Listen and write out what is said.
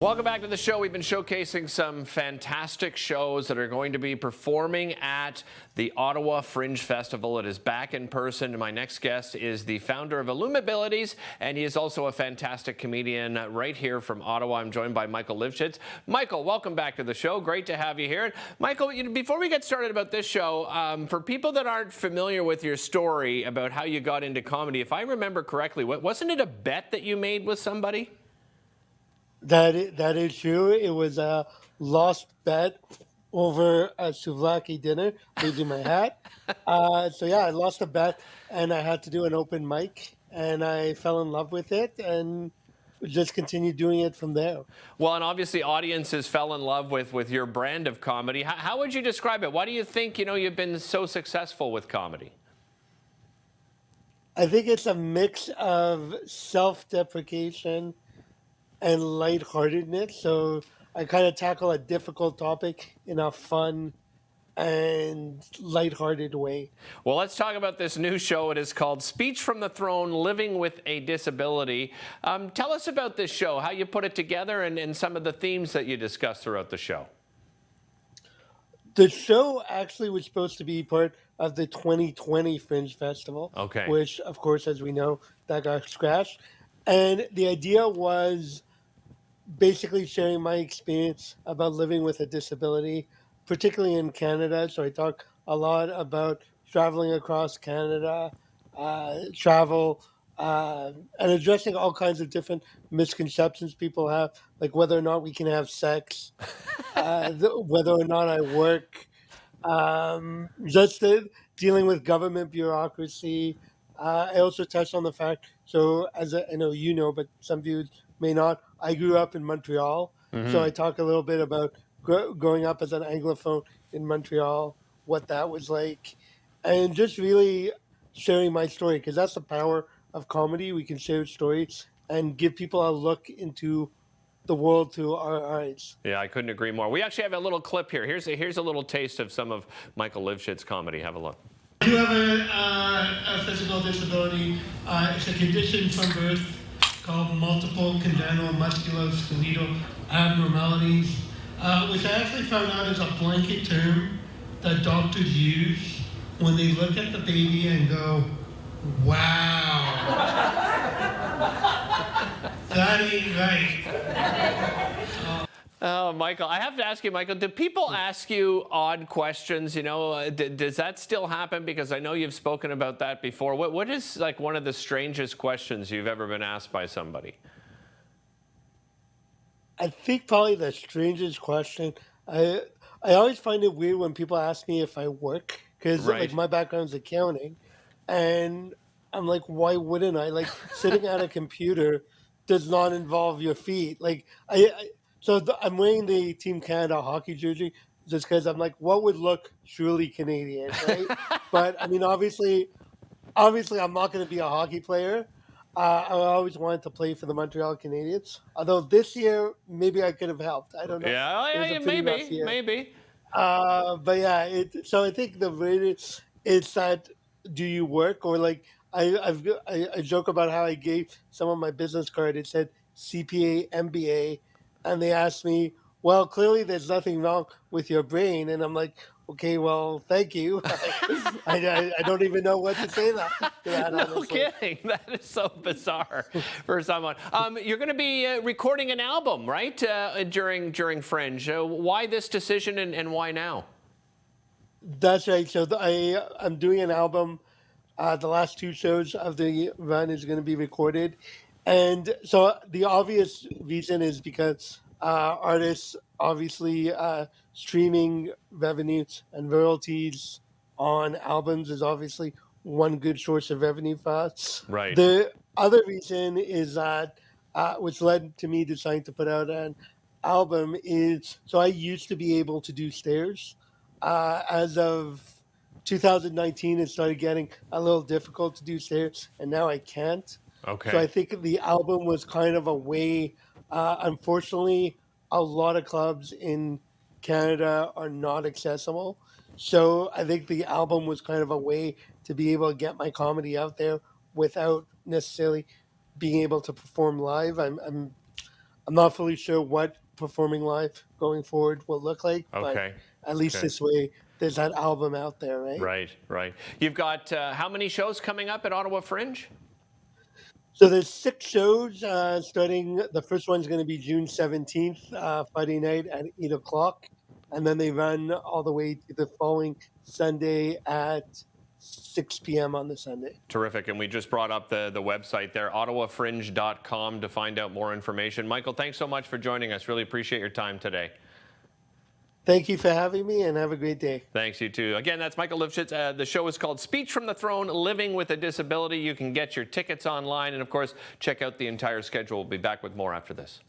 Welcome back to the show. We've been showcasing some fantastic shows that are going to be performing at the Ottawa Fringe Festival. It is back in person. My next guest is the founder of Illumabilities, and he is also a fantastic comedian right here from Ottawa. I'm joined by Michael Lifshitz. Michael, welcome back to the show. Great to have you here. Michael, before we get started about this show, for people that aren't familiar with your story about how you got into comedy, if I remember correctly, wasn't it a bet that you made with somebody? That is true. It was a lost bet over a souvlaki dinner, losing my hat. So yeah, I lost a bet, and I had to do an open mic, and I fell in love with it, and just continued doing it from there. Well, and obviously audiences fell in love with your brand of comedy. How would you describe it? Why do you think, you've been so successful with comedy? I think it's a mix of self-deprecation and lightheartedness. So I kind of tackle a difficult topic in a fun and lighthearted way. Well, let's talk about this new show. It is called Speech from the Throne, Living with a Disability. Tell us about this show, how you put it together, and some of the themes that you discuss throughout the show. The show actually was supposed to be part of the 2020 Fringe Festival, Okay. which, of course, as we know, that got scratched. And the idea was basically sharing my experience about living with a disability, particularly in Canada. So I talk a lot about traveling across Canada, travel, and addressing all kinds of different misconceptions people have, like whether or not we can have sex, whether or not I work, dealing with government bureaucracy. I also touched on the fact, so I know you know, but some viewers may not, I grew up in Montreal. So I talk a little bit about growing up as an Anglophone in Montreal, what that was like, and just really sharing my story, because that's the power of comedy. We can share stories and give people a look into the world through our eyes. Yeah, I couldn't agree more. We actually have a little clip here. Here's a little taste of some of Michael Lifshitz's comedy. Have a look. I do have a physical disability. It's a condition from birth called multiple congenital musculoskeletal abnormalities, which I actually found out is a blanket term that doctors use when they look at the baby and go, wow, that ain't right. Oh, Michael, I have to ask you, Michael, do people ask you odd questions? Does that still happen? Because I know you've spoken about that before. What is like one of the strangest questions you've ever been asked by somebody? I think probably the strangest question. I always find it weird when people ask me if I work, because Right. like my background is accounting, and I'm like, why wouldn't I? Like sitting at a computer does not involve your feet. Like I'm wearing the Team Canada hockey jersey just because I'm like, what would look truly Canadian, right? But I mean, obviously, I'm not going to be a hockey player. I always wanted to play for the Montreal Canadiens. Although this year, maybe I could have helped. I don't know. Yeah, It was a pretty rough year. maybe. But yeah, so I think the rate it's that, do you work, or like I joke about how I gave some of my business card. It said CPA MBA, and they asked me, well, clearly there's nothing wrong with your brain, and I'm like, okay, well, thank you. I don't even know what to say to that. No Honestly. kidding. That is so bizarre for someone. You're going to be recording an album, right, during Fringe. Why this decision and why now? That's right. So I'm doing an album. The last two shows of the run is going to be recorded. And so the obvious reason is because artists, obviously, streaming revenues and royalties on albums is obviously one good source of revenue for us. Right. The other reason is that, which led to me deciding to put out an album, is so I used to be able to do stairs. As of 2019, it started getting a little difficult to do stairs, and now I can't. Okay. So I think the album was kind of a way. Unfortunately, a lot of clubs in Canada are not accessible. So I think the album was kind of a way to be able to get my comedy out there without necessarily being able to perform live. I'm not fully sure what performing live going forward will look like, but Okay. at least Okay. this way, there's that album out there, right? Right, right. You've got how many shows coming up at Ottawa Fringe? So there's 6 shows starting. The first one's going to be June 17th, Friday night at 8 o'clock. And then they run all the way to the following Sunday at 6 p.m. on the Sunday. Terrific. And we just brought up the website there, ottawafringe.com, to find out more information. Michael, thanks so much for joining us. Really appreciate your time today. Thank you for having me, and have a great day. Thanks, you too. Again, that's Michael Lifshitz. The show is called Speech from the Throne, Living with a Disability. You can get your tickets online and, of course, check out the entire schedule. We'll be back with more after this.